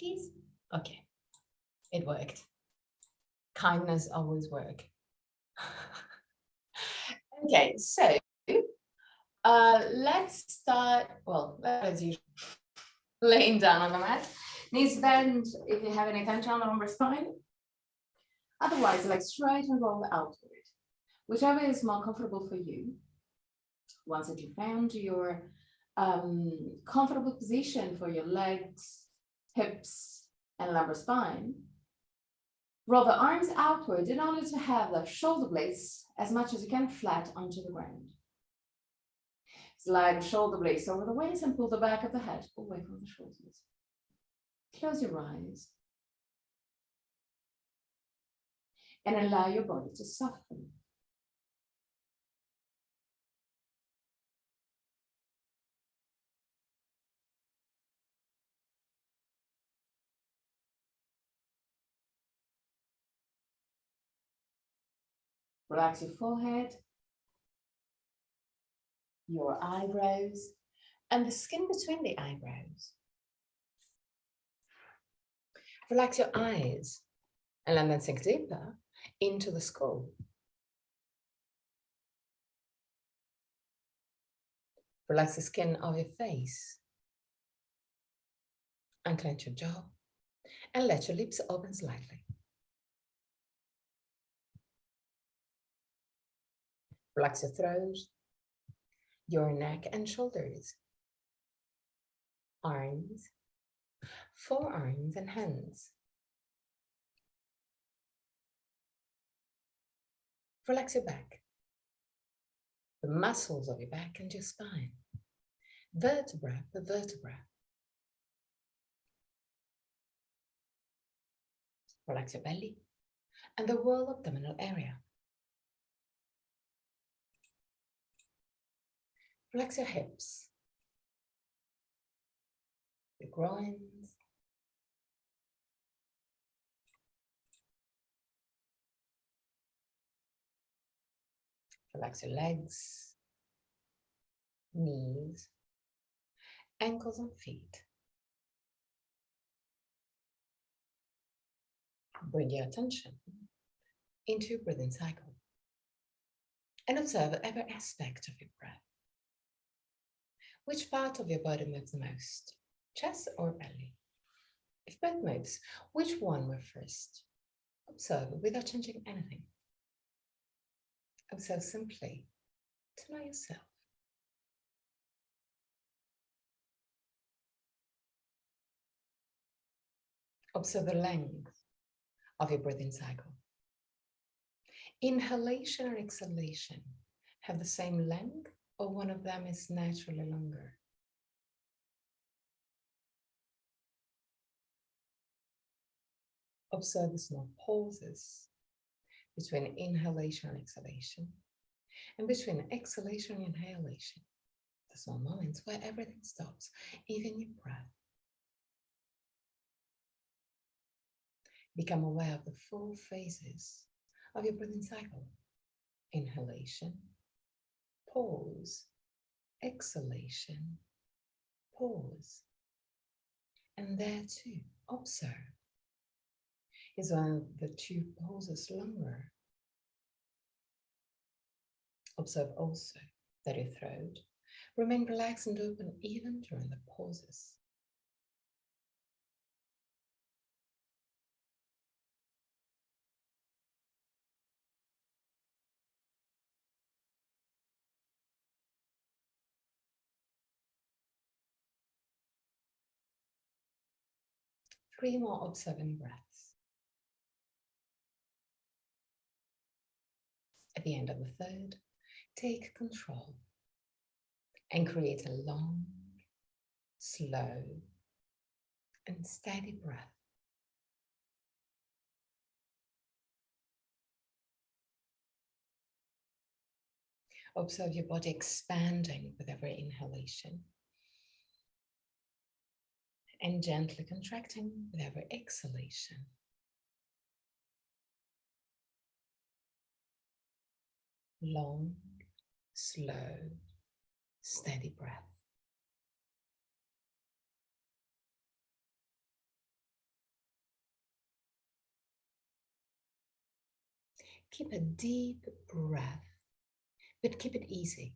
please. Okay, it worked. Kindness always works. Okay, so let's start. Well, as usual, laying down on the mat. Knees bend if you have any tension on the lumbar spine. Otherwise, legs straight and roll outward. Whichever is more comfortable for you. Once that you found your comfortable position for your legs, hips, and lumbar spine, roll the arms outward in order to have the shoulder blades as much as you can flat onto the ground. Slide the shoulder blades over the waist and pull the back of the head away from the shoulders. Close your eyes and allow your body to soften. Relax your forehead, your eyebrows, and the skin between the eyebrows. Relax your eyes and let them sink deeper into the skull. Relax the skin of your face. Unclench your jaw and let your lips open slightly. Relax your throat, your neck and shoulders, arms, forearms and hands. Relax your back, the muscles of your back and your spine, vertebra per vertebra. Relax your belly and the whole abdominal area. Relax your hips, your groins, relax your legs, knees, ankles and feet. Bring your attention into your breathing cycle and observe every aspect of your breath. Which part of your body moves the most, chest or belly? If both moves, which one moves first? Observe without changing anything. Observe simply to know yourself. Observe the length of your breathing cycle. Inhalation or exhalation have the same length, or one of them is naturally longer? Observe the small pauses between inhalation and exhalation, and between exhalation and inhalation, the small moments where everything stops, even your breath. Become aware of the full phases of your breathing cycle. Inhalation, pause, exhalation, pause. And there too, observe. Is one of the two pauses longer? Observe also that your throat remains relaxed and open even during the pauses. Three more observing breaths. At the end of the third, take control and create a long, slow, and steady breath. Observe your body expanding with every inhalation and gently contracting with every exhalation. Long, slow, steady breath. Keep a deep breath, but keep it easy.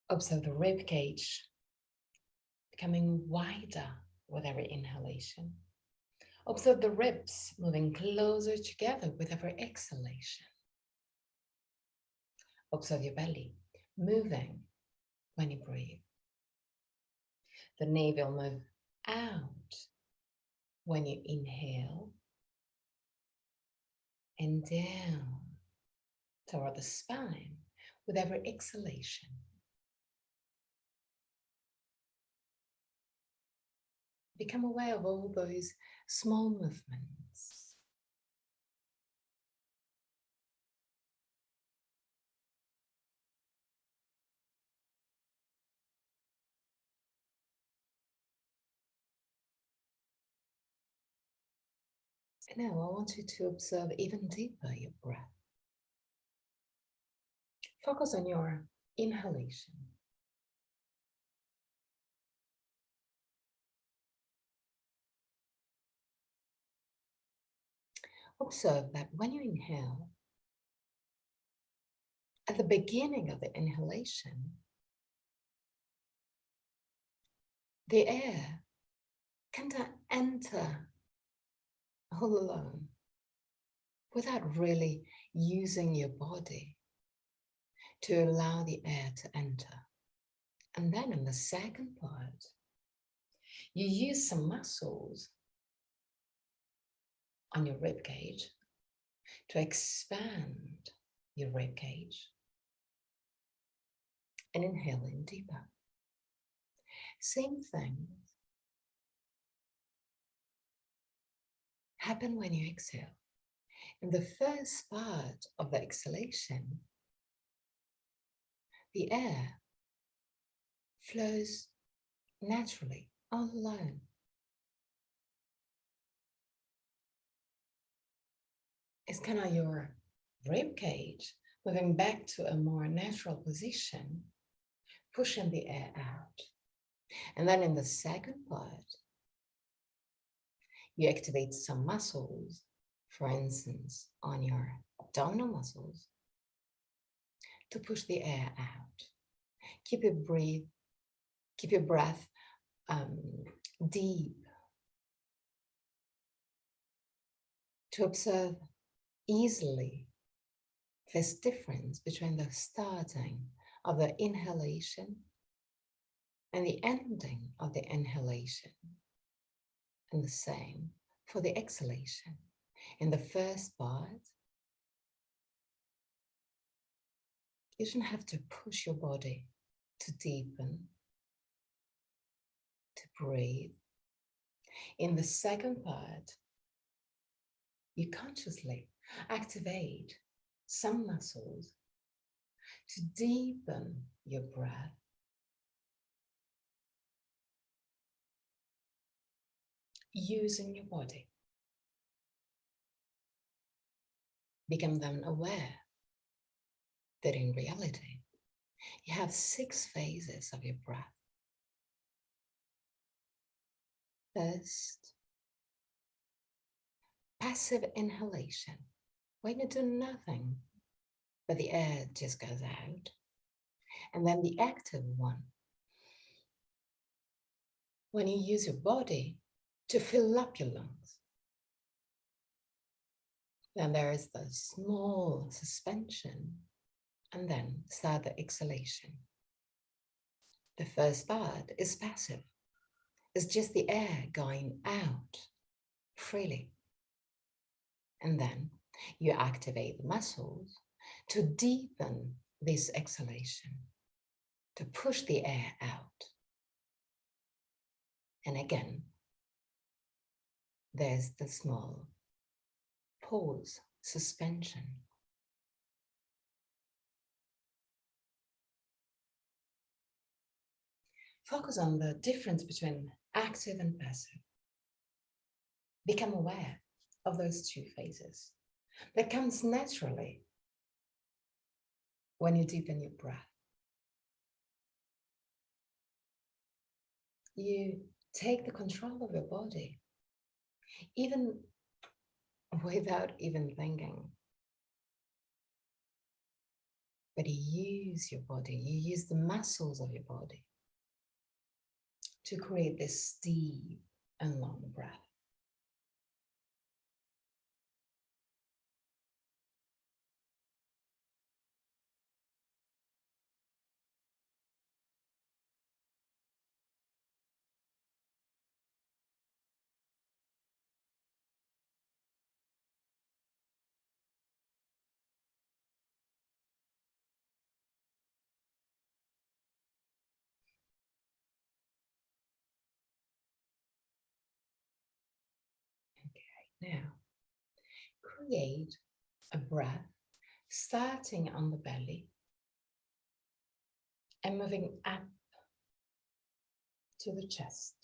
Observe the rib cage becoming wider with every inhalation. Observe the ribs moving closer together with every exhalation. Observe your belly moving when you breathe. The navel move out when you inhale and down toward the spine with every exhalation. Become aware of all those small movements. And now I want you to observe even deeper your breath. Focus on your inhalation. Observe that when you inhale, at the beginning of the inhalation, the air can enter all alone without really using your body to allow the air to enter. And then in the second part, you use some muscles on your rib cage to expand your rib cage and inhale in deeper. Same thing happen when you exhale. In the first part of the exhalation, the air flows naturally all alone. It's kind of your rib cage moving back to a more natural position, pushing the air out. And then in the second part, you activate some muscles, for instance, on your abdominal muscles, to push the air out. Keep your breath deep, to observe easily this difference between the starting of the inhalation and the ending of the inhalation, and the same for the exhalation. In the first part, you shouldn't have to push your body to deepen, to breathe. In the second part, you consciously activate some muscles to deepen your breath. Using your body. Become then aware that in reality, you have 6 phases of your breath. First, passive inhalation, when you do nothing, but the air just goes out. And then the active one, when you use your body to fill up your lungs. Then there is the small suspension, and then start the exhalation. The first part is passive. It's just the air going out freely. And then you activate the muscles to deepen this exhalation, to push the air out. And again, there's the small pause, suspension. Focus on the difference between active and passive. Become aware of those 2 phases. That comes naturally when you deepen your breath. You take the control of your body, even without even thinking. But you use your body, you use the muscles of your body to create this deep and long breath. Now, create a breath starting on the belly and moving up to the chest.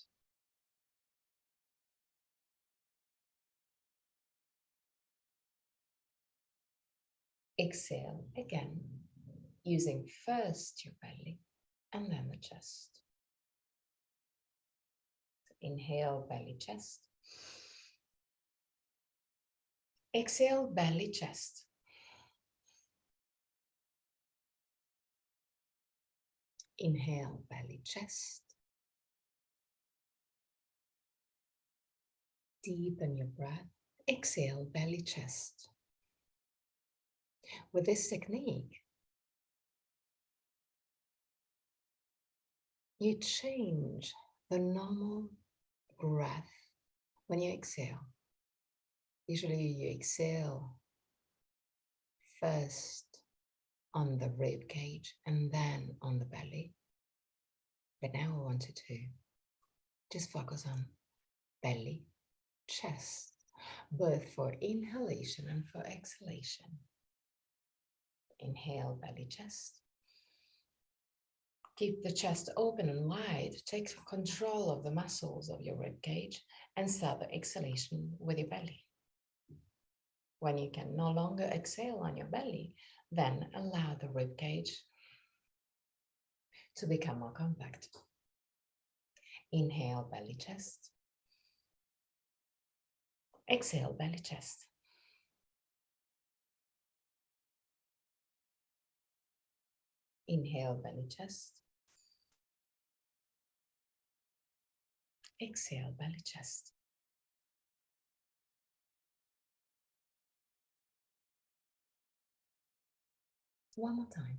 Exhale again, using first your belly and then the chest. Inhale, belly, chest. Exhale, belly, chest. Inhale, belly, chest. Deepen your breath. Exhale, belly, chest. With this technique, you change the normal breath when you exhale. Usually you exhale first on the rib cage and then on the belly. But now I want you to just focus on belly, chest, both for inhalation and for exhalation. Inhale, belly, chest. Keep the chest open and wide. Take control of the muscles of your rib cage and start the exhalation with your belly. When you can no longer exhale on your belly, then allow the rib cage to become more compact. Inhale, belly, chest. Exhale, belly, chest. Inhale, belly, chest. Exhale, belly, chest. One more time.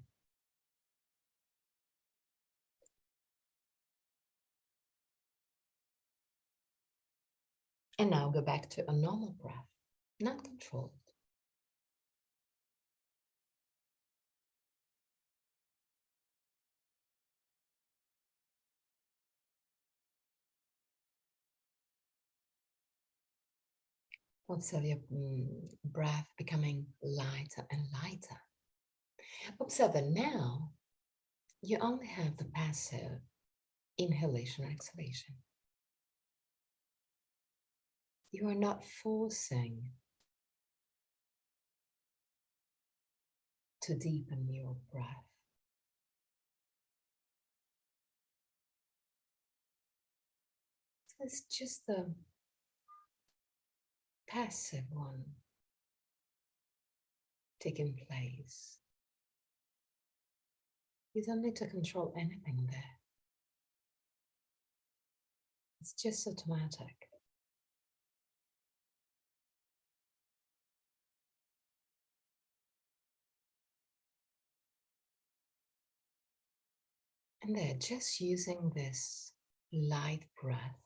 And now go back to a normal breath, not controlled. Observe your breath becoming lighter and lighter. Observe that now you only have the passive inhalation or exhalation. You are not forcing to deepen your breath. So it's just the passive one taking place. You don't need to control anything there. It's just automatic. And there, just using this light breath.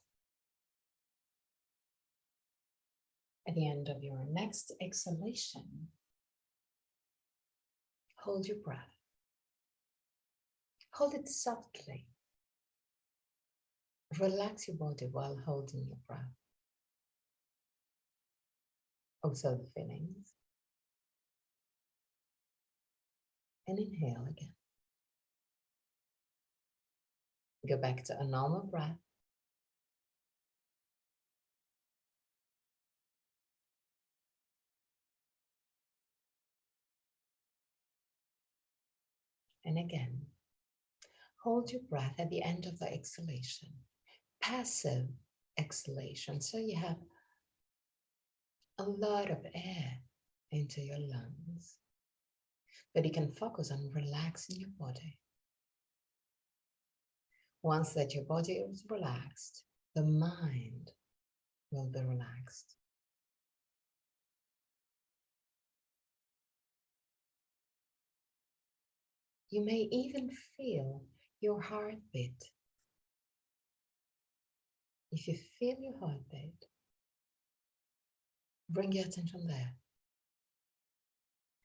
At the end of your next exhalation, hold your breath. Hold it softly. Relax your body while holding your breath. Observe the feelings. And inhale again. Go back to a normal breath. And again, hold your breath at the end of the exhalation. Passive exhalation. So you have a lot of air into your lungs, but you can focus on relaxing your body. Once that your body is relaxed, the mind will be relaxed. You may even feel your heartbeat. If you feel your heartbeat, bring your attention there.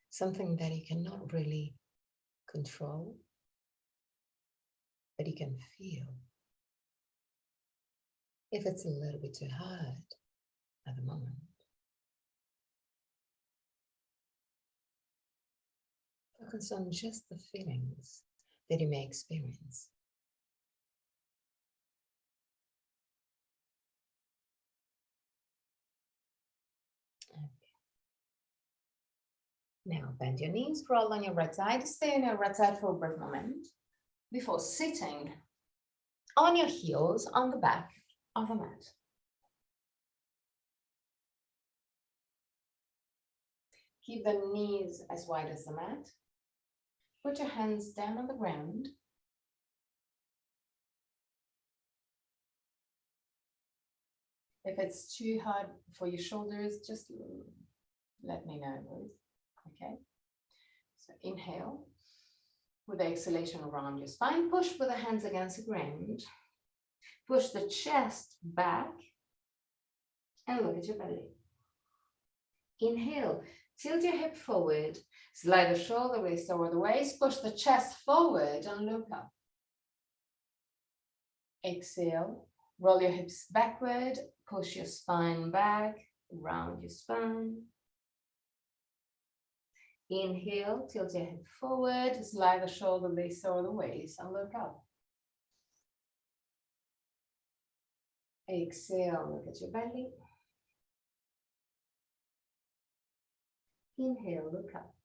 Something that you cannot really control, but you can feel. If it's a little bit too hard at the moment, focus on just the feelings that you may experience. Okay. Now bend your knees, roll on your right side, stay on your right side for a brief moment before sitting on your heels on the back of the mat. Keep the knees as wide as the mat. Put your hands down on the ground. If it's too hard for your shoulders, just let me know, please. Okay. So inhale. With the exhalation around your spine, push with the hands against the ground. Push the chest back and look at your belly. Inhale. Tilt your hip forward, slide the shoulder blades over the waist, push the chest forward and look up. Exhale, roll your hips backward, push your spine back, round your spine. Inhale, tilt your hip forward, slide the shoulder blades over the waist and look up. Exhale, look at your belly. Inhale, look up.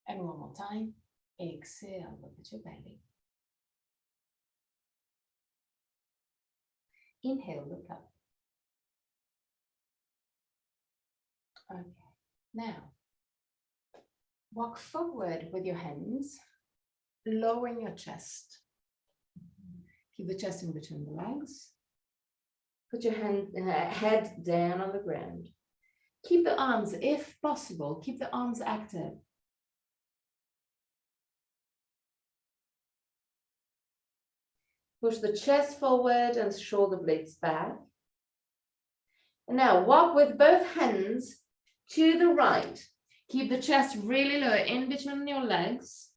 And one more time. Exhale, look at your belly. Inhale, look up. Okay. Now, walk forward with your hands, lowering your chest. Keep the chest in between the legs. Put your head down on the ground. Keep the arms, if possible, keep the arms active. Push the chest forward and shoulder blades back. And now walk with both hands to the right. Keep the chest really low in between your legs.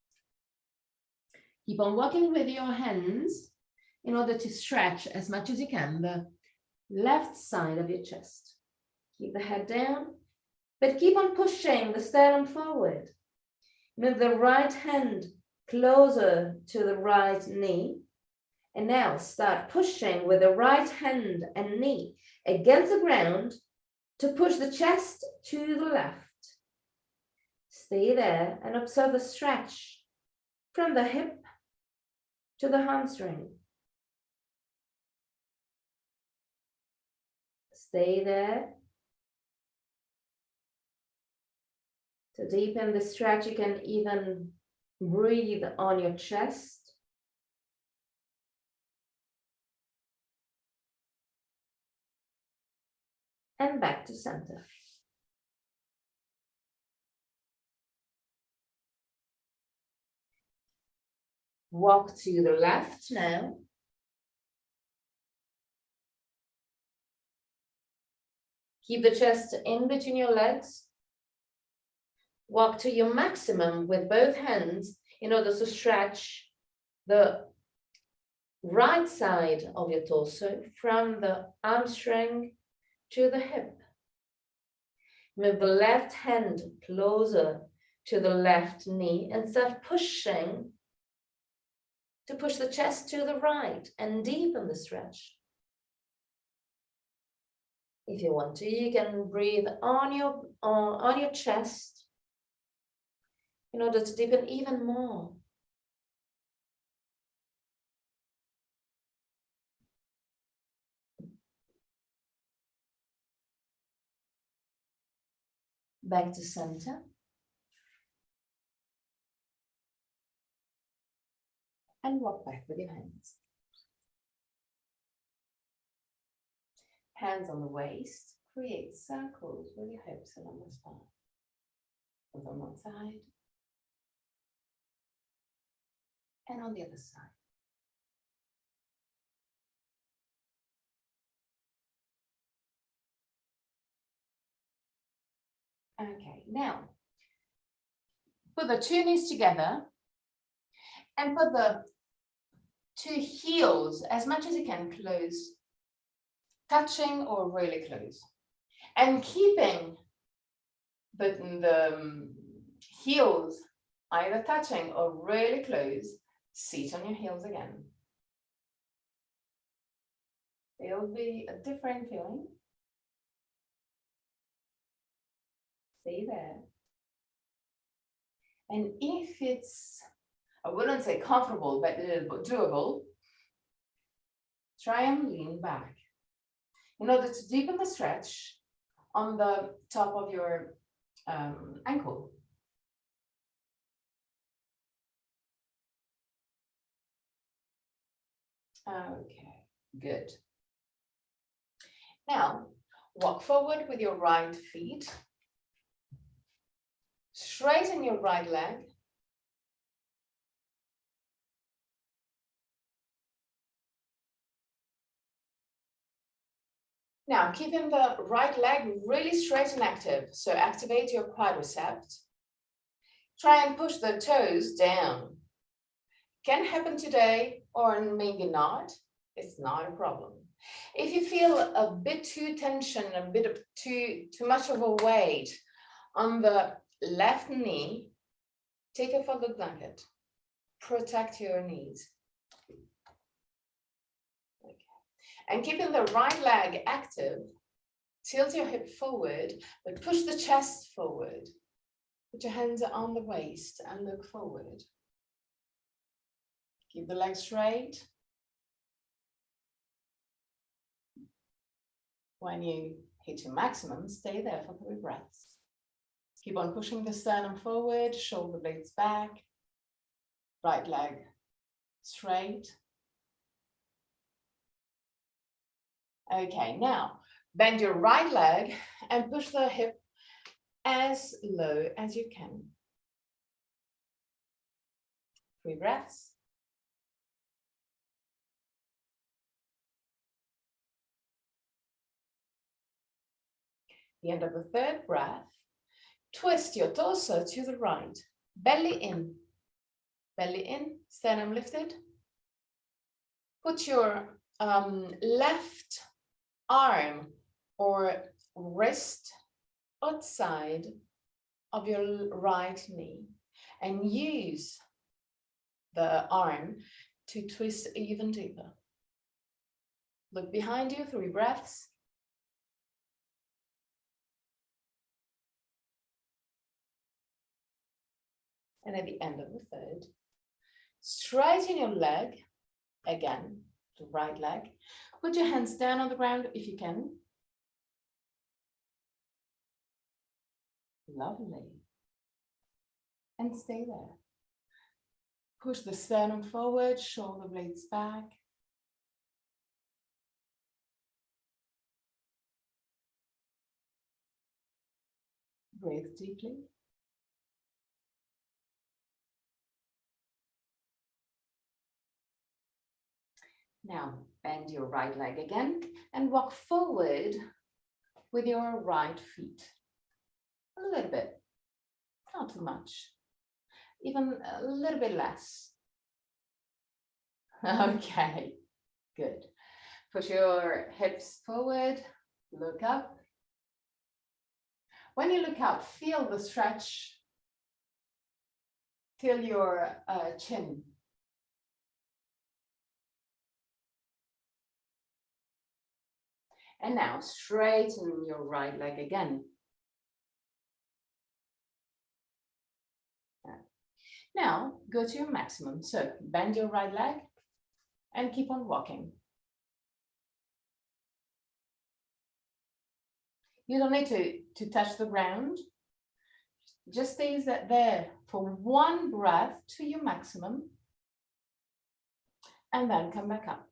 Keep on walking with your hands in order to stretch as much as you can the left side of your chest. Keep the head down, but keep on pushing the sternum forward. Move the right hand closer to the right knee. And now start pushing with the right hand and knee against the ground to push the chest to the left. Stay there and observe the stretch from the hip to the hamstring. Stay there. To deepen the stretch, you can even breathe on your chest. And back to center. Walk to the left now. Keep the chest in between your legs. Walk to your maximum with both hands in order to stretch the right side of your torso from the hamstring to the hip. Move the left hand closer to the left knee and start pushing to push the chest to the right and deepen the stretch. If you want to, you can breathe on your chest in order to deepen even more. Back to center. And walk back with your hands. Hands on the waist. Create circles with your hips along the spine. Both on one side and on the other side. Okay, now put the two knees together and put the two heels as much as you can close, touching or really close, and keeping the heels either touching or really close. Sit on your heels again. It'll be a different feeling. Stay there. And if it's, I wouldn't say comfortable, but doable, try and lean back in order to deepen the stretch on the top of your ankle. Okay, good. Now, walk forward with your right feet. Straighten your right leg. Now, keeping the right leg really straight and active, so activate your quadriceps. Try and push the toes down. Can happen today or maybe not. It's not a problem. If you feel a bit too tension, a bit of too much of a weight on the left knee, take a folded blanket. Protect your knees. Okay. And keeping the right leg active, tilt your hip forward, but push the chest forward. Put your hands on the waist and look forward. Keep the legs straight. When you hit your maximum, stay there for 3 breaths. Keep on pushing the sternum forward, shoulder blades back, right leg straight. Okay, now bend your right leg and push the hip as low as you can. 3 breaths. The end of the 3rd breath, twist your torso to the right, belly in, sternum lifted. Put your left arm or wrist outside of your right knee and use the arm to twist even deeper. Look behind you, 3 breaths. And at the end of the 3rd, straighten your leg, again, the right leg. Put your hands down on the ground if you can. Lovely. And stay there. Push the sternum forward, shoulder blades back. Breathe deeply. Now, bend your right leg again and walk forward with your right feet. A little bit, not too much, even a little bit less. Okay, good. Push your hips forward, look up. When you look up, feel the stretch till your chin. And now straighten your right leg again. Now go to your maximum. So bend your right leg and keep on walking. You don't need to touch the ground. Just stay there for one breath to your maximum, and then come back up.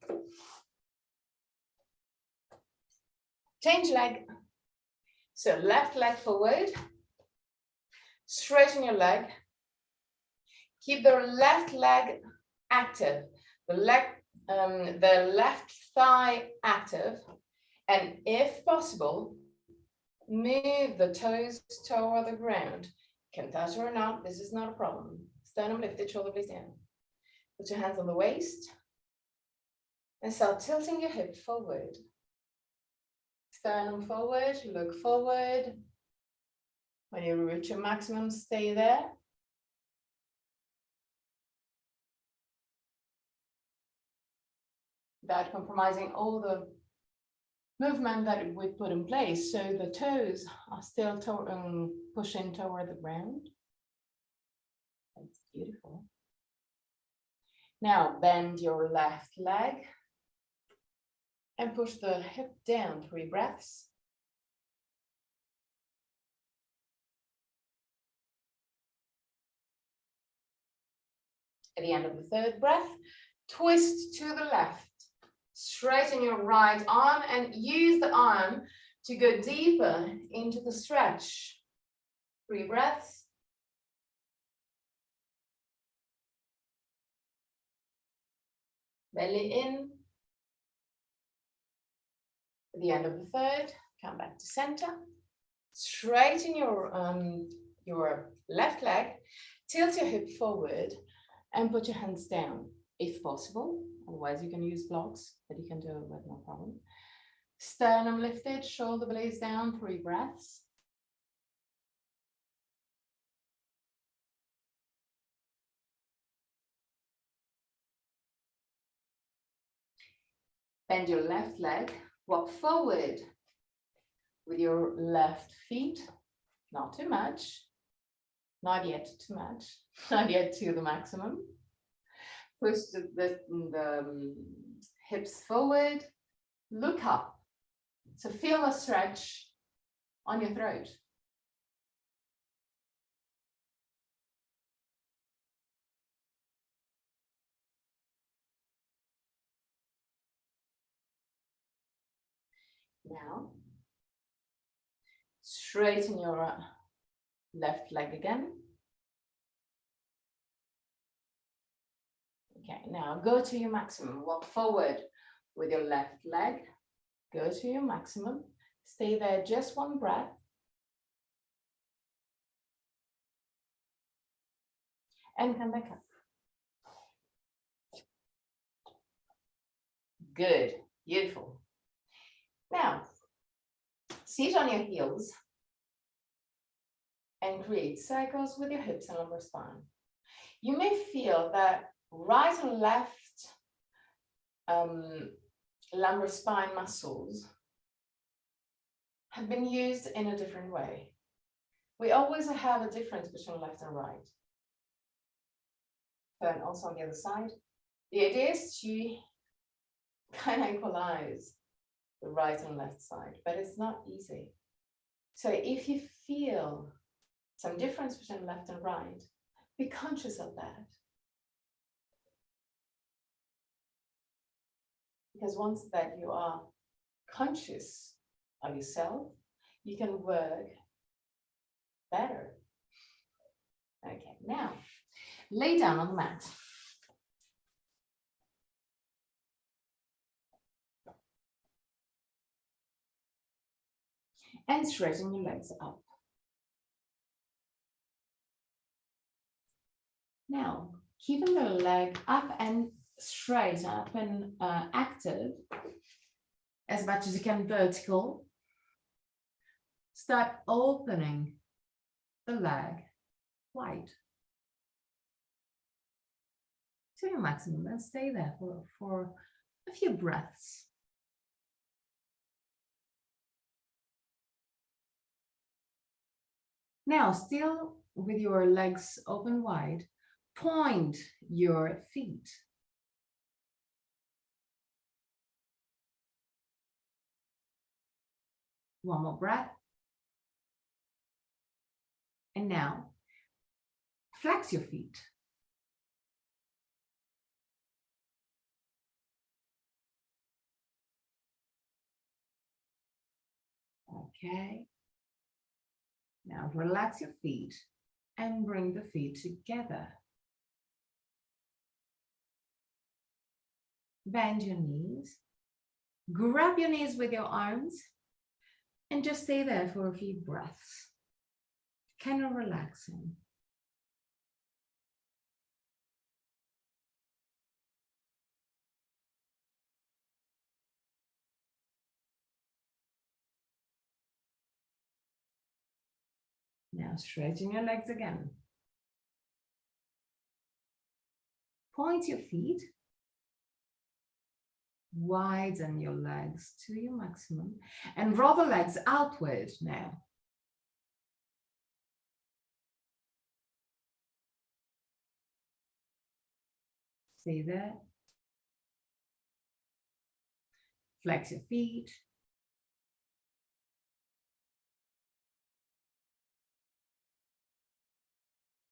Change leg. So left leg forward, straighten your leg, keep the left leg active, the left thigh active, and if possible, move the toes toward the ground. Can touch or not, this is not a problem. Sternum lifted, shoulder blades down. Put your hands on the waist and start tilting your hip forward. Sternum forward, look forward. When you reach your maximum, stay there. Without compromising all the movement that we put in place, so the toes are still pushing toward the ground. That's beautiful. Now bend your left leg and push the hip down, 3 breaths. At the end of the 3rd breath, twist to the left. Straighten your right arm and use the arm to go deeper into the stretch. 3 breaths. Belly in. At the end of the 3rd, come back to center. Straighten your left leg, tilt your hip forward, and put your hands down, if possible. Otherwise, you can use blocks, but you can do it with no problem. Sternum lifted, shoulder blades down, 3 breaths. Bend your left leg, walk forward with your left feet, not too much, not yet too much, not yet to the maximum. Push the hips forward, look up. So feel a stretch on your throat. Now, straighten your left leg again. Okay, now go to your maximum. Walk forward with your left leg. Go to your maximum. Stay there just 1 breath. And come back up. Good, beautiful. Now, sit on your heels and create circles with your hips and lumbar spine. You may feel that right and left lumbar spine muscles have been used in a different way. We always have a difference between left and right. And also on the other side. The idea is to kind of equalize the right and left side, but it's not easy. So if you feel some difference between left and right, be conscious of that. Because once that you are conscious of yourself, you can work better. Okay, now lay down on the mat. And straighten your legs up. Now, keeping the leg up and straight, up and active, as much as you can vertical. Start opening the leg wide to your maximum and stay there for a few breaths. Now, still with your legs open wide, point your feet. One more breath. And now, flex your feet. Okay. Now relax your feet and bring the feet together. Bend your knees. Grab your knees with your arms and just stay there for a few breaths. Kind of relaxing. Now stretching your legs again. Point your feet. Widen your legs to your maximum and roll the legs outward now. Stay there. Flex your feet.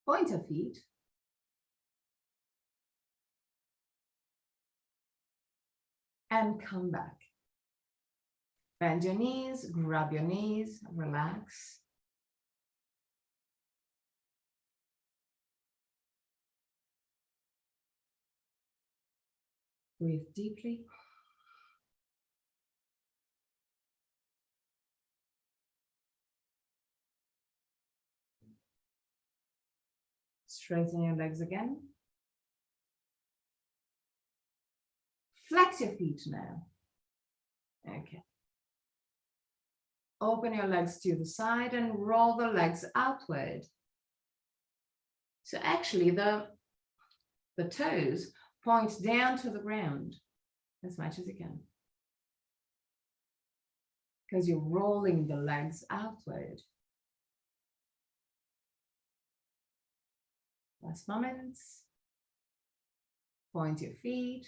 Point your feet. And come back. Bend your knees, grab your knees, relax. Breathe deeply. Straighten your legs again. Flex your feet now. Okay. Open your legs to the side and roll the legs outward. So actually the toes point down to the ground as much as you can. Because you're rolling the legs outward. Last moments. Point your feet.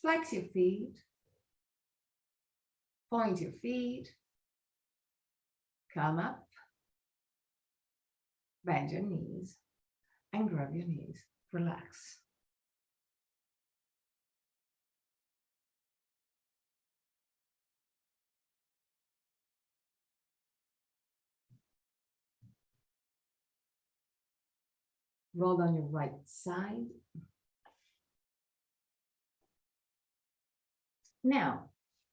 Flex your feet. Point your feet. Come up. Bend your knees and grab your knees. Relax. Roll on your right side. Now,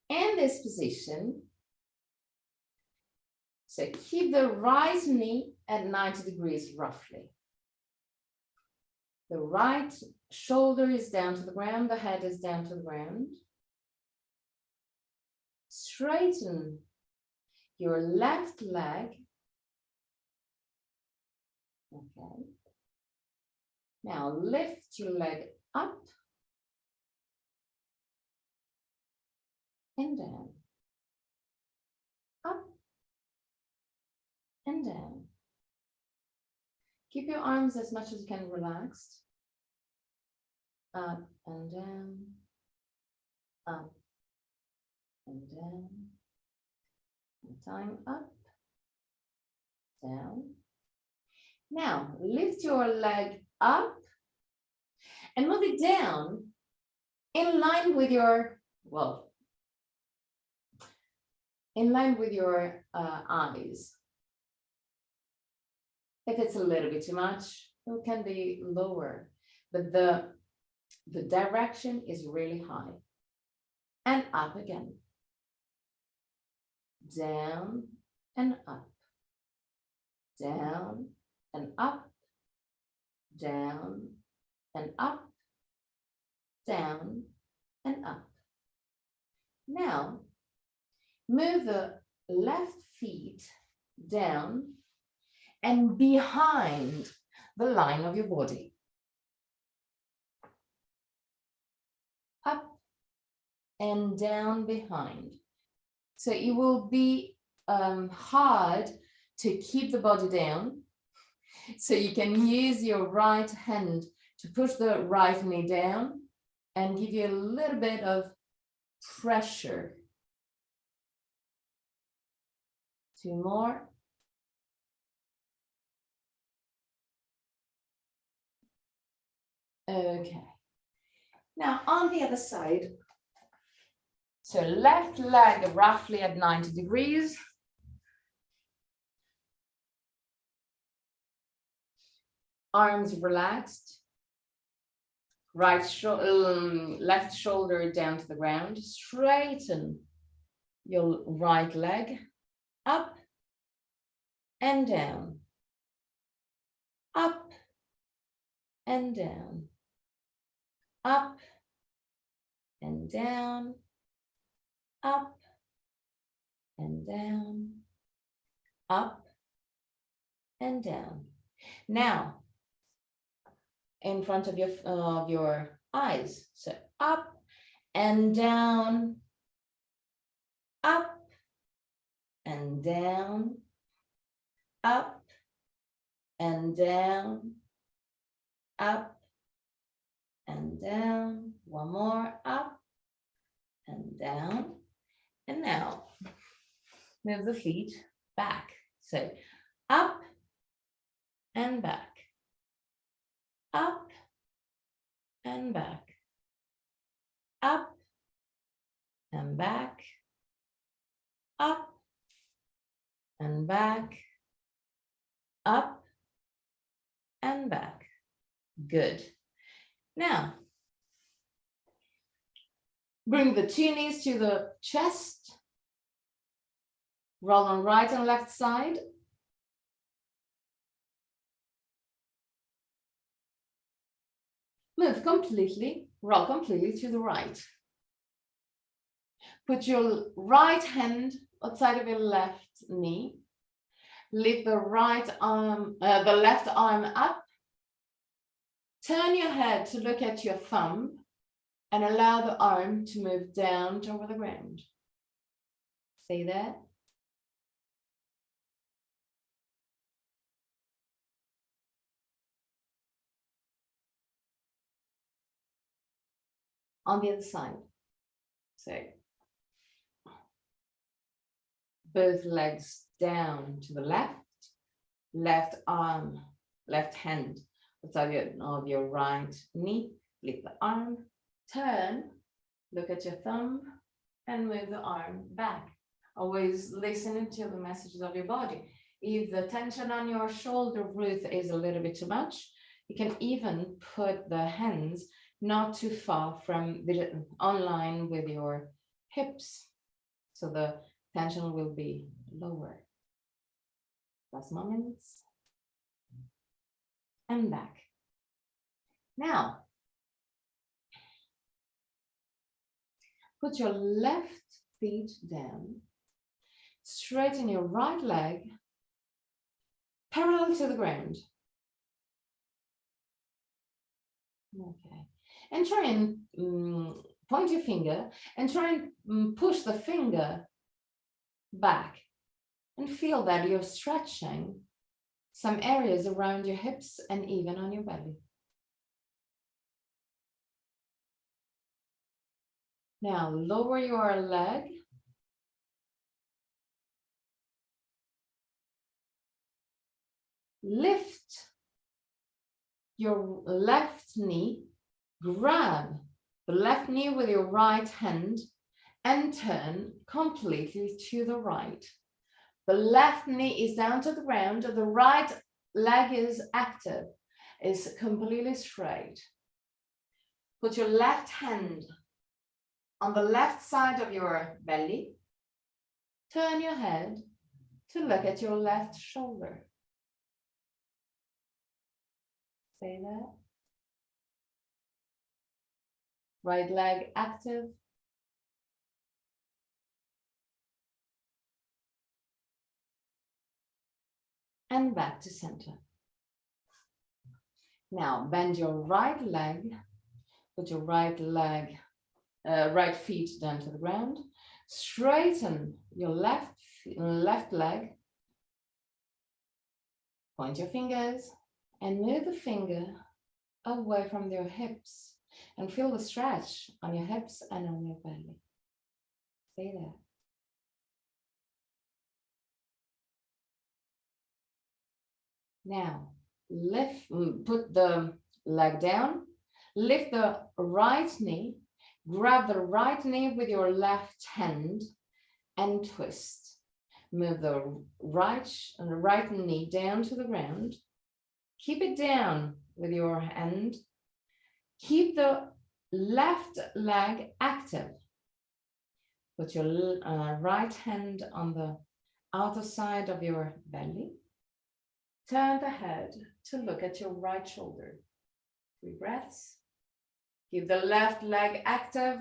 in this position, so keep the right knee at 90 degrees roughly. The right shoulder is down to the ground, the head is down to the ground. Straighten your left leg. Okay. Now lift your leg up and down. Up and down. Keep your arms as much as you can relaxed. Up and down. Up and down. And time up, down. Now lift your leg up and move it down in line with your, well, in line with your eyes. If it's a little bit too much, it can be lower, but the direction is really high. And up again. Down and up. Down and up. Down and up. Down and up. Now, move the left feet down and behind the line of your body. Up and down behind. So it will be hard to keep the body down. So you can use your right hand to push the right knee down and give you a little bit of pressure. Two more. Okay. Now on the other side, so left leg roughly at 90 degrees. Arms relaxed. Left shoulder down to the ground. Straighten your right leg up and down. Up and down. Up and down. Up and down. Up and down. Now, in front of your eyes. So up and down, up and down, up and down, up and down. One more, up and down. And now move the feet back. So up and back. Up and back, up and back, up and back, up and back. Good. Now, bring the two knees to the chest. Roll on right and left side. Move completely, roll completely to the right. Put your right hand outside of your left knee. Lift the right arm, the left arm up. Turn your head to look at your thumb and allow the arm to move down toward the ground. Stay there. On the other side. So both legs down to the left, left arm, left hand outside of your right knee. Lift the arm, turn, look at your thumb, and move the arm back. Always listening to the messages of your body. If the tension on your shoulder root is a little bit too much, you can even put the hands not too far from the online with your hips, so the tension will be lower. Last moments. And back. Now, put your left feet down. Straighten your right leg parallel to the ground. Okay. And try and point your finger and try and push the finger back and feel that you're stretching some areas around your hips and even on your belly. Now lower your leg. Lift your left knee, grab the left knee with your right hand and turn completely to the right. The left knee is down to the ground, the right leg is active, is completely straight. Put your left hand on the left side of your belly. Turn your head to look at your left shoulder. Stay there. Right leg active. And back to center. Now bend your right leg. Put your right feet down to the ground. Straighten your left leg. Point your fingers and move the finger away from your hips and feel the stretch on your hips and on your belly. Stay there. Now put the leg down, Lift the right knee, grab the right knee with your left hand and twist. Move the right knee down to the ground. Keep it down with your hand. Keep the left leg active. Put your right hand on the outer side of your belly. Turn the head to look at your right shoulder. 3 breaths. Keep the left leg active.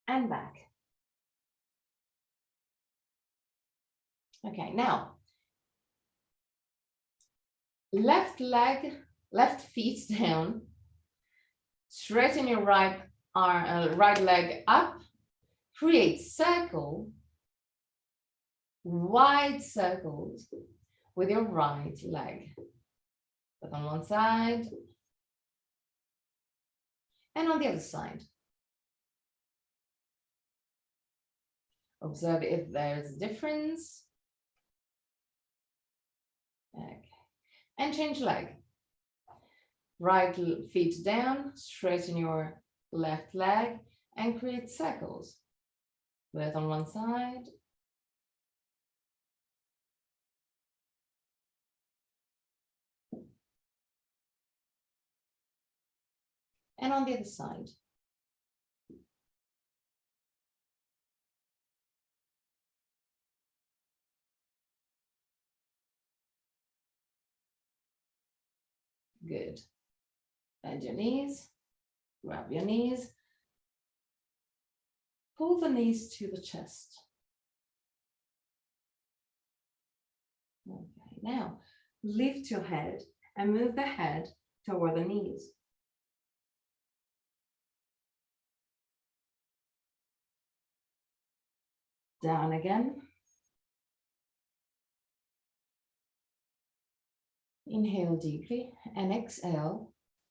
And back. Okay, now, left feet down. Straighten your right leg up. Create wide circles with your right leg. Put on one side and on the other side. Observe if there's a difference. Okay. And change leg. Right feet down, straighten your left leg and create circles. Put it on one side. And on the other side. Good. Bend your knees, grab your knees, pull the knees to the chest. Okay, now lift your head and move the head toward the knees. Down again. Inhale deeply and exhale.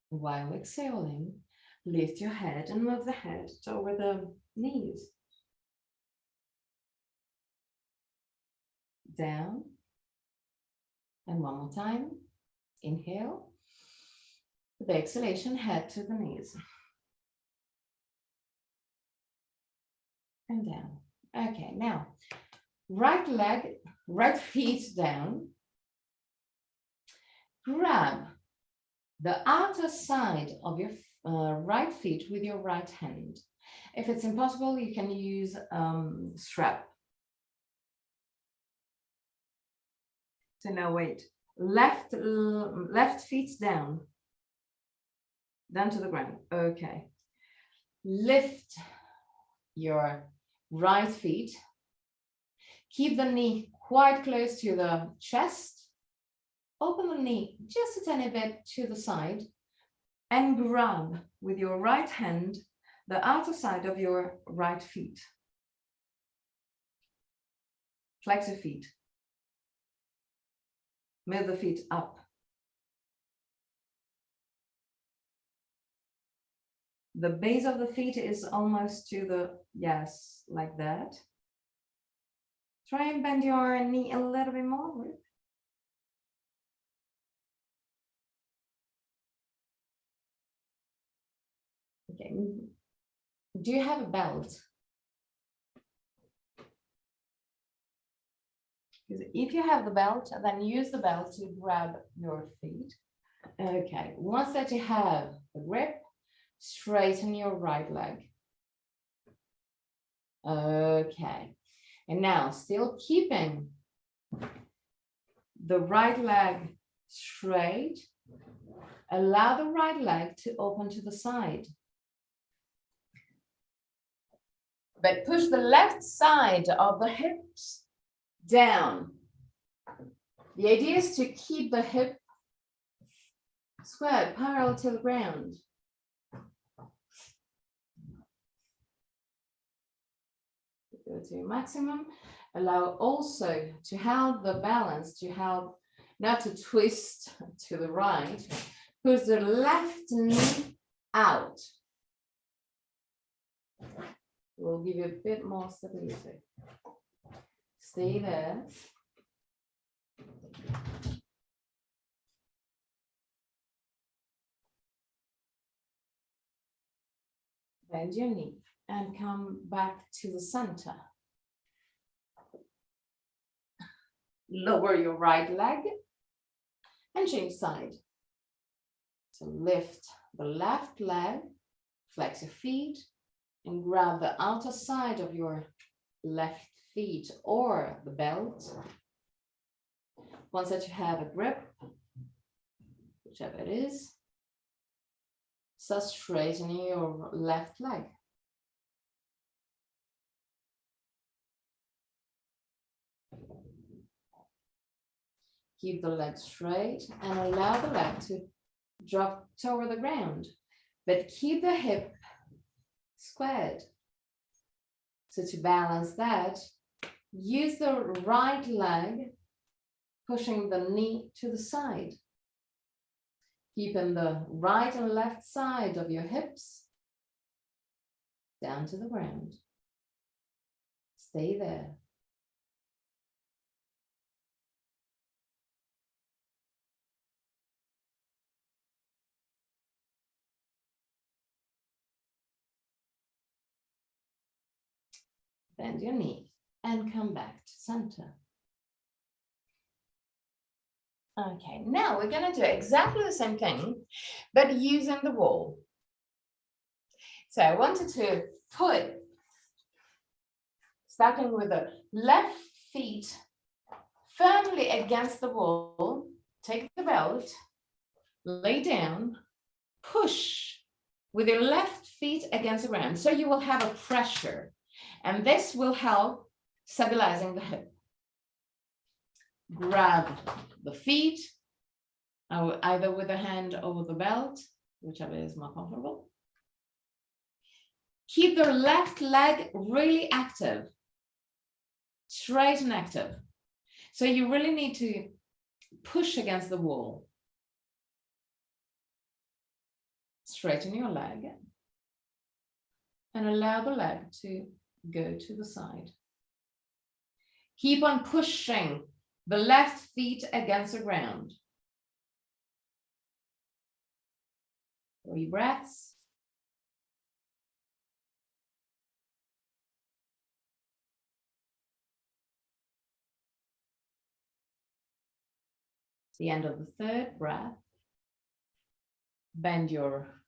While exhaling, lift your head and move the head toward the knees. Down. And one more time. Inhale. With the exhalation, head to the knees. And down. Okay, now, right feet down. Grab the outer side of your right feet with your right hand. If it's impossible, you can use strap. So now wait, left feet down to the ground. Okay. Lift your right feet. Keep the knee quite close to the chest. Open the knee just a tiny bit to the side and grab with your right hand the outer side of your right feet. Flex your feet. Move the feet up. The base of the feet is almost to the, yes, like that. Try and bend your knee a little bit more. Okay. Do you have a belt? Because if you have the belt, then use the belt to grab your feet. Okay, once that you have the grip, straighten your right leg. Okay, and now still keeping the right leg straight, allow the right leg to open to the side. But push the left side of the hips down. The idea is to keep the hip squared parallel to the ground. Go to maximum. Allow also to have the balance, to have not to twist to the right. Push the left knee out. Will give you a bit more stability. Stay there. Bend your knee and come back to the center. Lower your right leg and change side. So lift the left leg, flex your feet, and grab the outer side of your left feet or the belt. Once that you have a grip, whichever it is, start straightening your left leg. Keep the leg straight and allow the leg to drop toward the ground, but keep the hip squared. So to balance that, use the right leg, pushing the knee to the side. Keeping the right and left side of your hips down to the ground. Stay there. Bend your knee and come back to center. Okay, now we're going to do exactly the same thing, but using the wall. So I wanted to put, starting with the left feet firmly against the wall, take the belt, lay down, push with your left feet against the ground. So you will have a pressure, and this will help stabilizing the hip. Grab the feet, either with a hand over the belt, whichever is more comfortable. Keep the left leg really active, straight and active. So you really need to push against the wall. Straighten your leg and allow the leg to go to the side. Keep on pushing the left feet against the ground. 3 breaths. The end of the 3rd breath. Bend your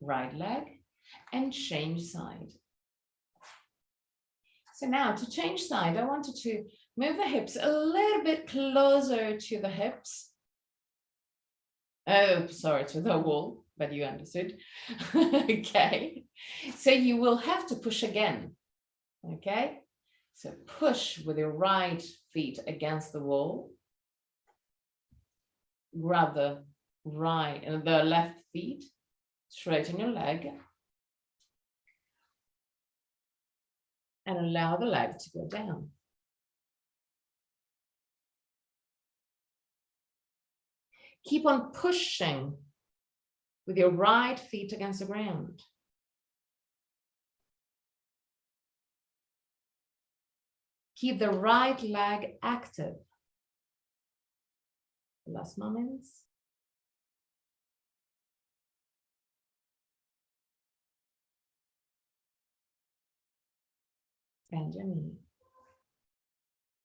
right leg and change side. So now to change side, I wanted to move the hips a little bit closer to the hips. Oh, sorry, to the wall, but you understood. Okay, so you will have to push again. Okay, so push with your right feet against the wall. Grab the right and the left feet, straighten your leg, and allow the leg to go down. Keep on pushing with your right feet against the ground. Keep the right leg active. Last moments. Bend your knee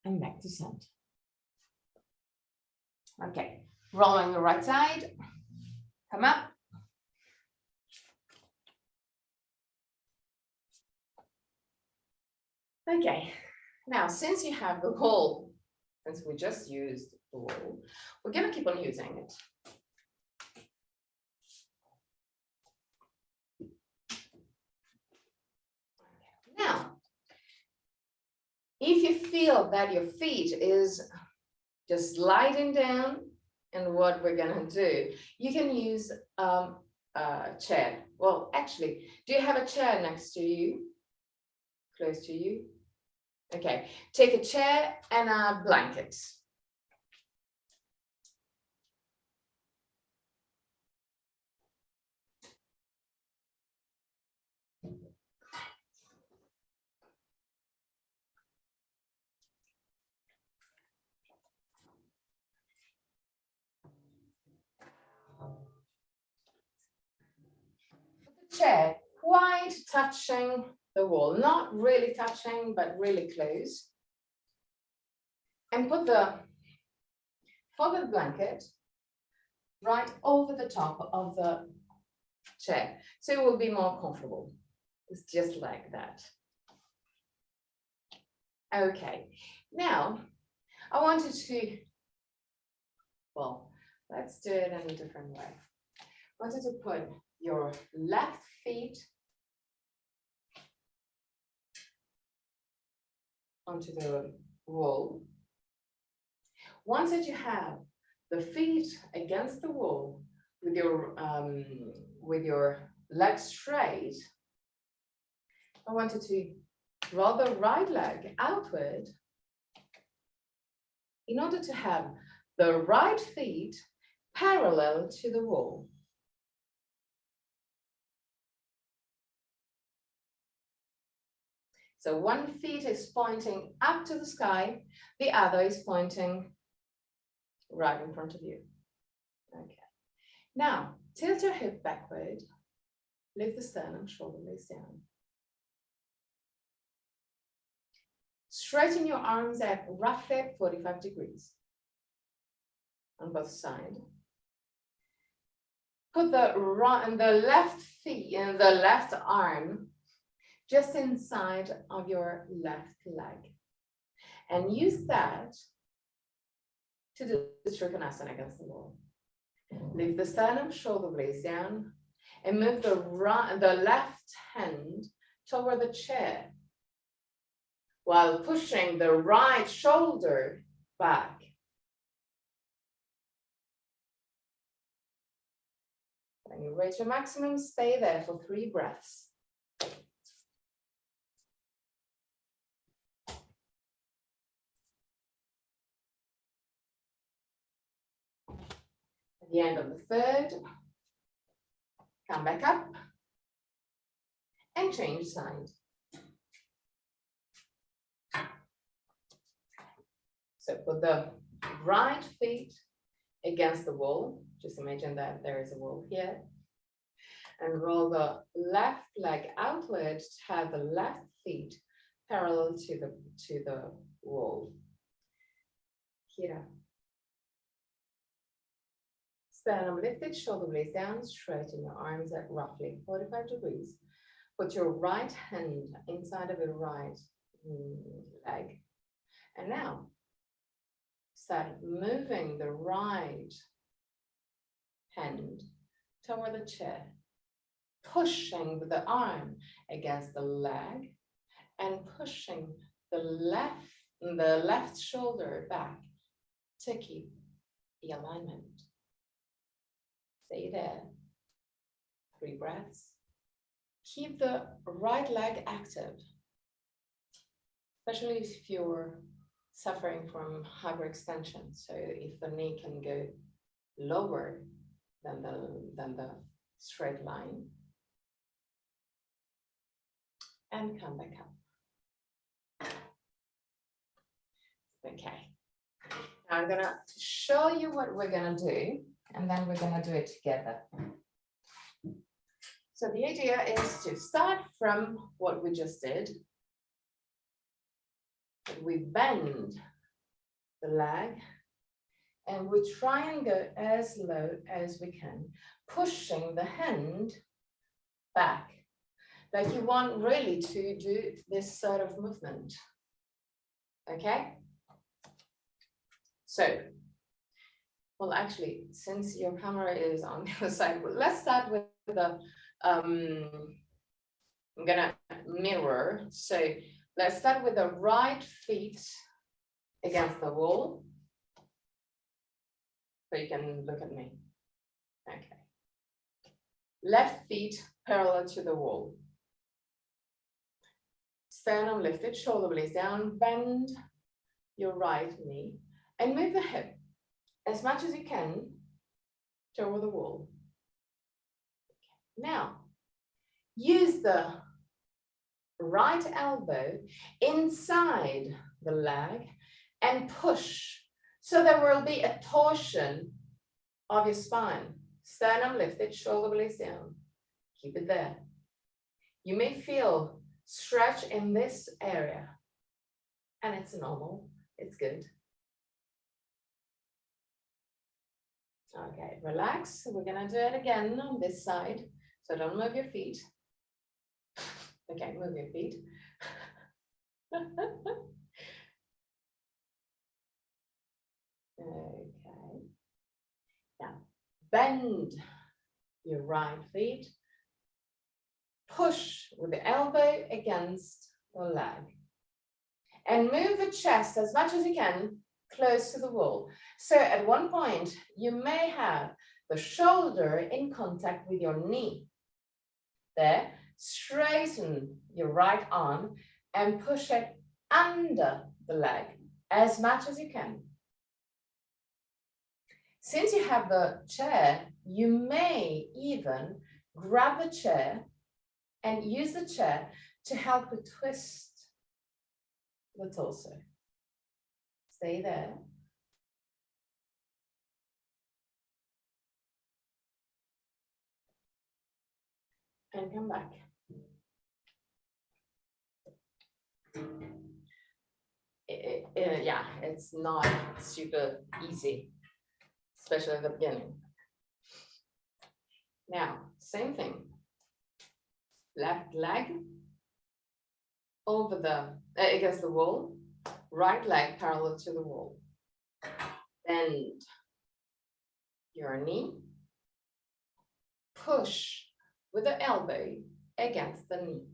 and back to center. Okay, rolling the right side. Come up. Okay, now since you have the wall, since we just used the wall, we're going to keep on using it. Now, if you feel that your feet is just sliding down, and what we're going to do, you can use a chair. Well, actually, do you have a chair next to you? Close to you? Okay, take a chair and a blanket. Chair quite touching the wall, not really touching, but really close. And put the folded blanket right over the top of the chair, so it will be more comfortable. It's just like that. Okay, now I wanted to, well, let's do it in a different way. I wanted to put your left feet onto the wall. Once that you have the feet against the wall with your legs straight, I wanted to draw the right leg outward in order to have the right feet parallel to the wall. So one foot is pointing up to the sky, the other is pointing right in front of you. Okay. Now, tilt your hip backward, lift the sternum, shoulder blades down. Straighten your arms at roughly 45 degrees on both sides. Put the left feet and the left arm just inside of your left leg. And use that to do the Trikonasana against the wall. Lift the sternum, shoulder blades down, and move the left hand toward the chair while pushing the right shoulder back. When you reach your maximum, stay there for 3 breaths. At the end of the 3rd, come back up and change side. So put the right feet against the wall. Just imagine that there is a wall here. And roll the left leg outward to have the left feet parallel to the wall. Here. Sternum lifted, shoulder blades down, straighten your arms at roughly 45 degrees. Put your right hand inside of your right leg. And now, start moving the right hand toward the chair, pushing the arm against the leg and pushing the left shoulder back to keep the alignment. Stay there. 3 breaths. Keep the right leg active, especially if you're suffering from hyperextension. So if the knee can go lower than the straight line, and come back up. Okay. Now I'm gonna show you what we're gonna do, and then we're gonna do it together. So the idea is to start from what we just did. We bend the leg and we try and go as low as we can, pushing the hand back. Like you want really to do this sort of movement. Okay? So, well, actually, since your camera is on the other side, let's start with the, I'm gonna mirror. So let's start with the right feet against the wall. So you can look at me. Okay. Left feet parallel to the wall. Sternum lifted, shoulder blades down, bend your right knee and move the hip as much as you can toward the wall. Now, use the right elbow inside the leg and push. So there will be a torsion of your spine. Sternum lifted, shoulder blades down. Keep it there. You may feel stretch in this area, and it's normal, it's good. Okay, relax. We're gonna do it again on this side. So don't move your feet. Okay, move your feet. Okay. Now, bend your right feet. Push with the elbow against the leg. And move the chest as much as you can close to the wall. So at one point, you may have the shoulder in contact with your knee. There, straighten your right arm and push it under the leg as much as you can. Since you have the chair, you may even grab the chair and use the chair to help you twist the torso. Stay there. And come back. Yeah, it's not super easy, especially at the beginning. Now, same thing. Left leg over the against the wall, right leg parallel to the wall. Bend your knee. Push with the elbow against the knee.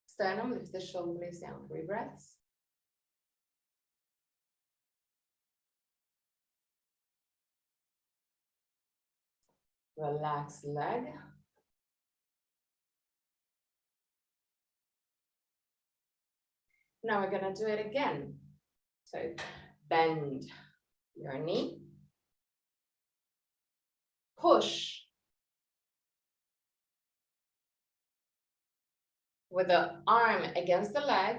Sternum, lift the shoulder blades down. 3 breaths. Relax leg. Now we're going to do it again. So bend your knee. Push with the arm against the leg.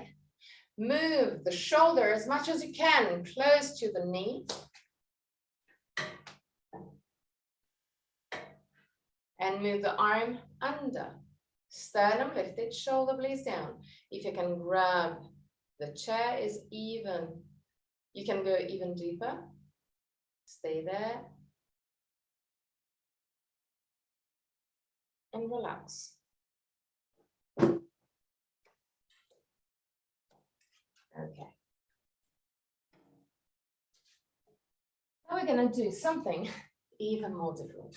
Move the shoulder as much as you can, close to the knee. And move the arm under. Sternum lifted, shoulder blades down. If you can grab the chair is even, you can go even deeper. Stay there. And relax. Okay. Now we're going to do something even more difficult.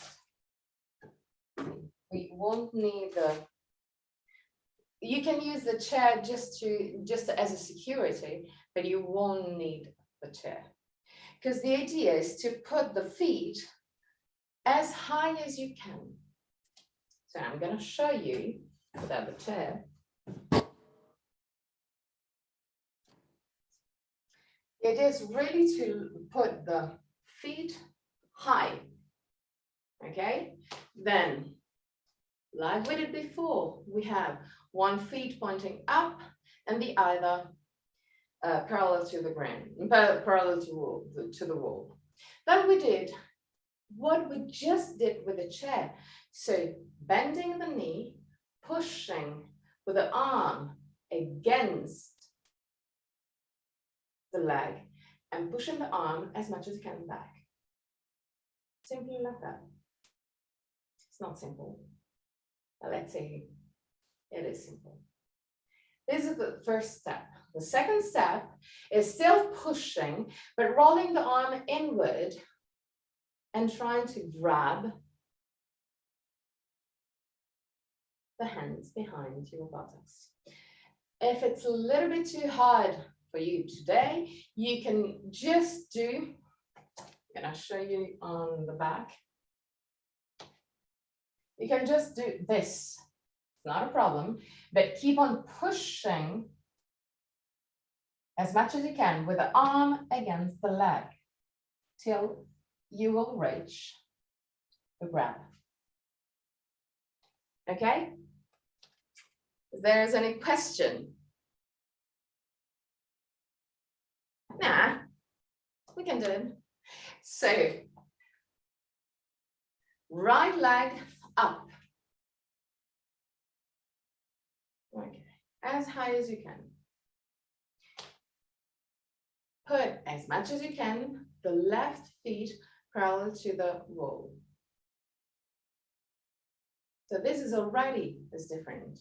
We won't need the, you can use the chair just as a security, but you won't need the chair. Because the idea is to put the feet as high as you can. So I'm going to show you without the chair. It is really to put the feet high. Okay, then like we did before, we have one foot pointing up and the other parallel to the ground, parallel to the wall. Then we did what we just did with the chair. So bending the knee, pushing with the arm against the leg and pushing the arm as much as you can back. Simply like that. It's not simple, but let's say it is simple. This is the first step. The second step is still pushing, but rolling the arm inward and trying to grab the hands behind your buttocks. If it's a little bit too hard for you today, you can just do, I'm going to show you on the back. You can just do this. It's not a problem, but keep on pushing as much as you can with the arm against the leg till you will reach the grab. Okay? If there's any question? Nah, we can do it. So, right leg up. Okay, as high as you can. Put as much as you can, the left feet parallel to the wall. So this is already is different.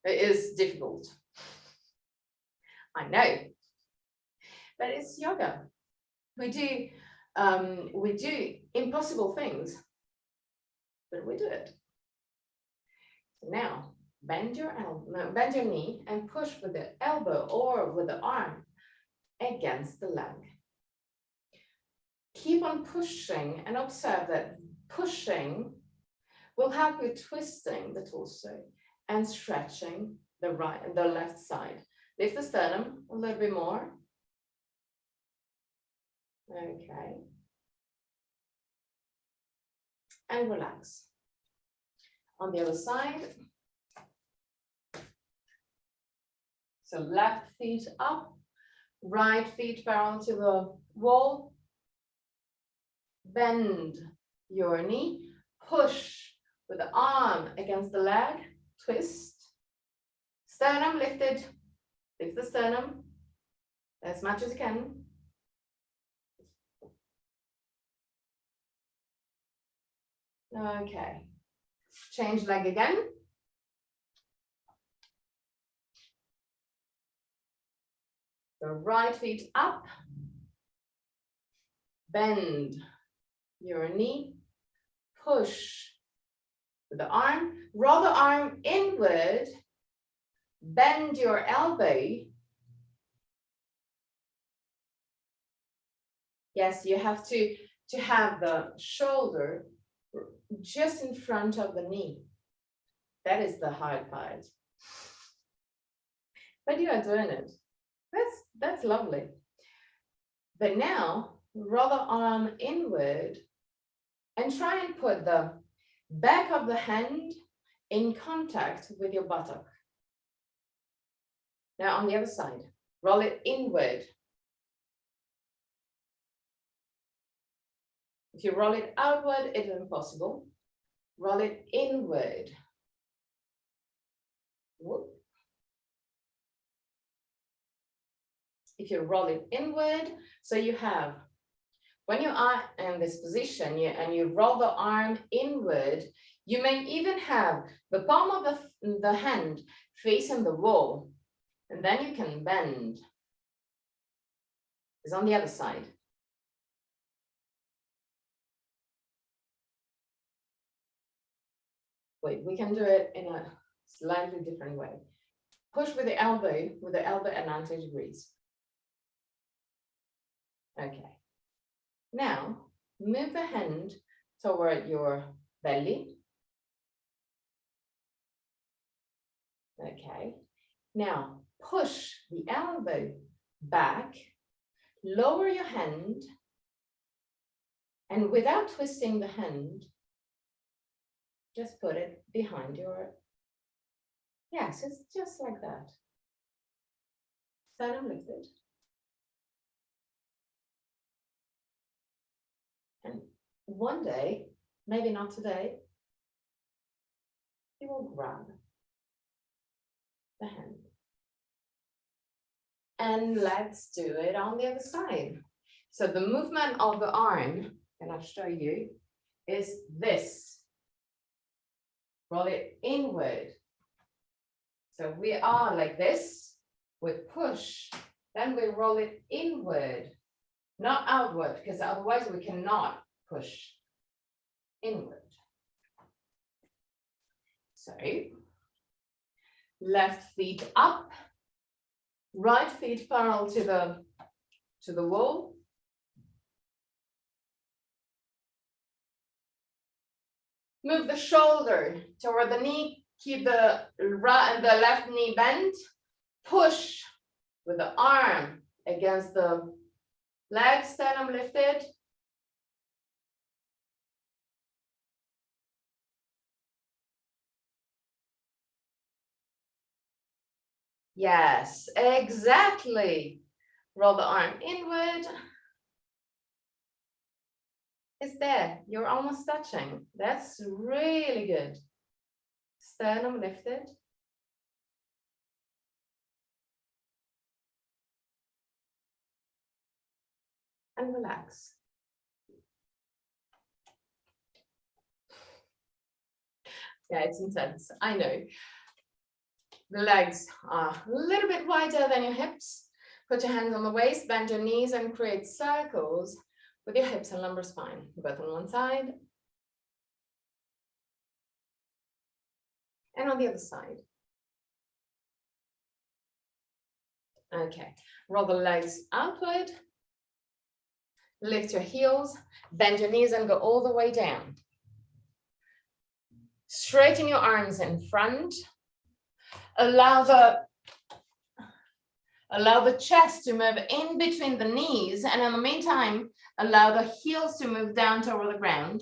It is difficult. I know, but it's yoga. We do impossible things, but we do it. So now bend your knee and push with the elbow or with the arm against the leg. Keep on pushing and observe that pushing will help you twisting the torso and stretching the right and the left side. Lift the sternum a little bit more. Okay. And relax. On the other side. So left feet up, right feet parallel to the wall. Bend your knee, push with the arm against the leg, twist. Sternum lifted, lift the sternum as much as you can. Okay, change leg again. The right feet up, bend your knee, push with the arm, roll the arm inward, bend your elbow. Yes, you have to have the shoulder just in front of the knee. That is the hard part. But you are doing it. That's lovely. But now, roll the arm inward and try and put the back of the hand in contact with your buttock. Now on the other side, roll it inward. If you roll it outward, it is impossible. Roll it inward. Whoop. If you roll it inward, so you have, when you are in this position and you roll the arm inward, you may even have the palm of the hand facing the wall, and then you can bend. It's on the other side. Wait, we can do it in a slightly different way. Push with the elbow at 90 degrees. Okay. Now, move the hand toward your belly. Okay. Now, push the elbow back, lower your hand, and without twisting the hand, just put it behind your, yes, it's just like that. Sternum lifted. And one day, maybe not today, you will grab the hand. And let's do it on the other side. So the movement of the arm, and I'll show you, is this. Roll it inward. So we are like this, we push, then we roll it inward, not outward, because otherwise we cannot push inward. So, left feet up, right feet parallel to the wall. Move the shoulder toward the knee, keep the right and the left knee bent, push with the arm against the leg, sternum lifted. Yes, exactly. Roll the arm inward. It's there. You're almost touching. That's really good. Sternum lifted. and relax. Yeah, it's intense, I know. The legs are a little bit wider than your hips. Put your hands on the waist, bend your knees and create circles with your hips and lumbar spine, both on one side and on the other side. Okay, roll the legs outward, lift your heels, bend your knees and go all the way down. Straighten your arms in front. Allow the chest to move in between the knees, and in the meantime, allow the heels to move down toward the ground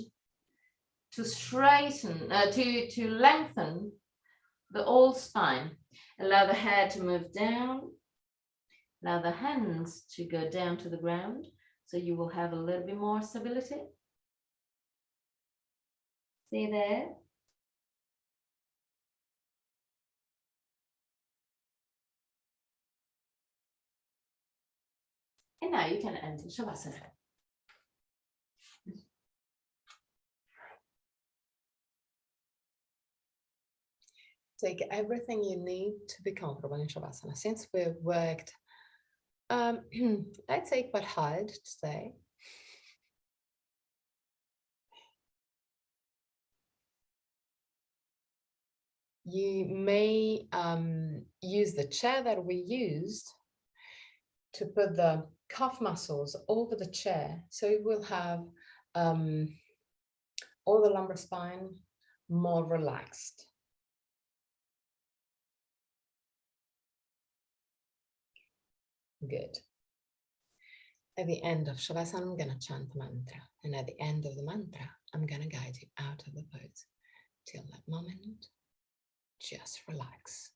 to straighten, to lengthen the whole spine. Allow the head to move down. Allow the hands to go down to the ground, so you will have a little bit more stability. See there? And now you can enter Shavasana. Take everything you need to be comfortable in Shavasana. Since we've worked, I'd say quite hard today. You may use the chair that we used to put the calf muscles over the chair, so you will have all the lumbar spine more relaxed. Good. At the end of Shavasana, I'm going to chant the mantra. And at the end of the mantra, I'm going to guide you out of the pose. Till that moment, just relax.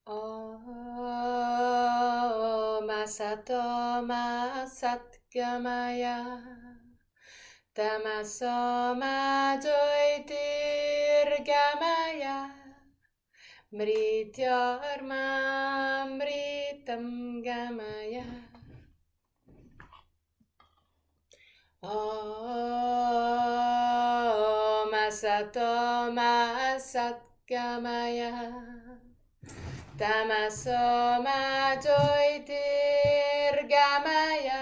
Om Asatoma Satgamaya Tamasoma Jyotirgamaya Mrityarmamritam Gamaya. Om Asatoma Satgamaya Tamasoma Jyotirgamaya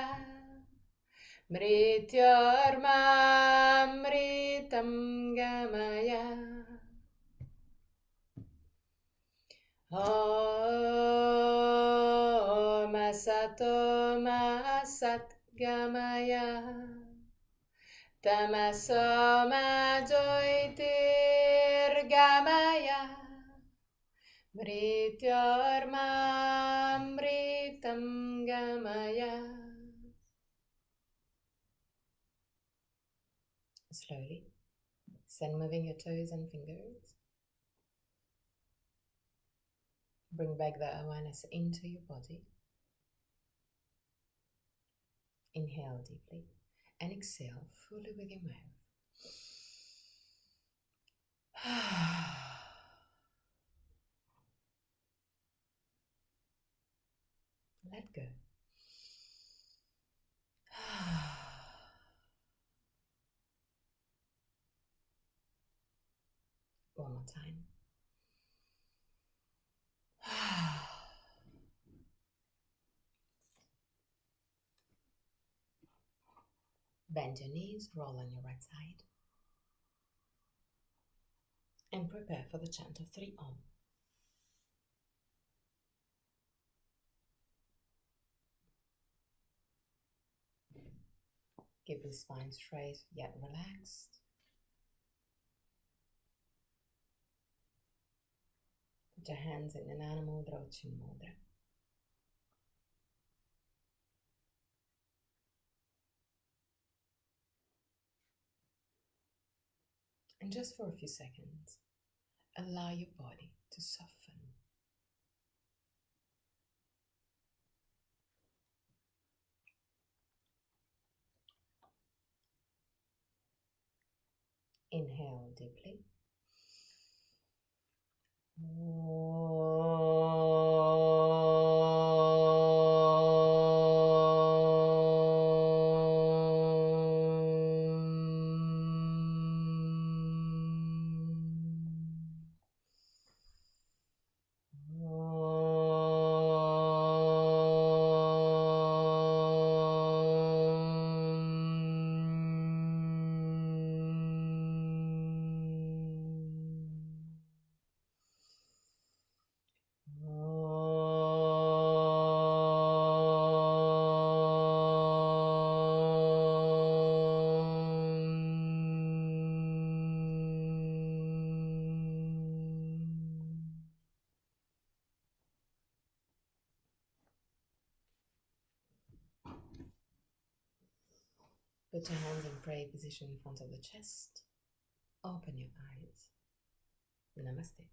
Mrityarmamritam Gamaya. Om Asatoma Satgamaya Tamasoma Jyotirgamaya Mrityarmamritam Gamaya. Slowly, send moving your toes and fingers. Bring back the awareness into your body. Inhale deeply and exhale fully with your mouth. Let go. One more time. Bend your knees, roll on your right side. And prepare for the chant of 3 Om. Keep the spine straight yet relaxed. Put your hands in an animal Mudra. And just for a few seconds, allow your body to soften. Inhale deeply. Put your hands in prayer position in front of the chest. Open your eyes. Namaste.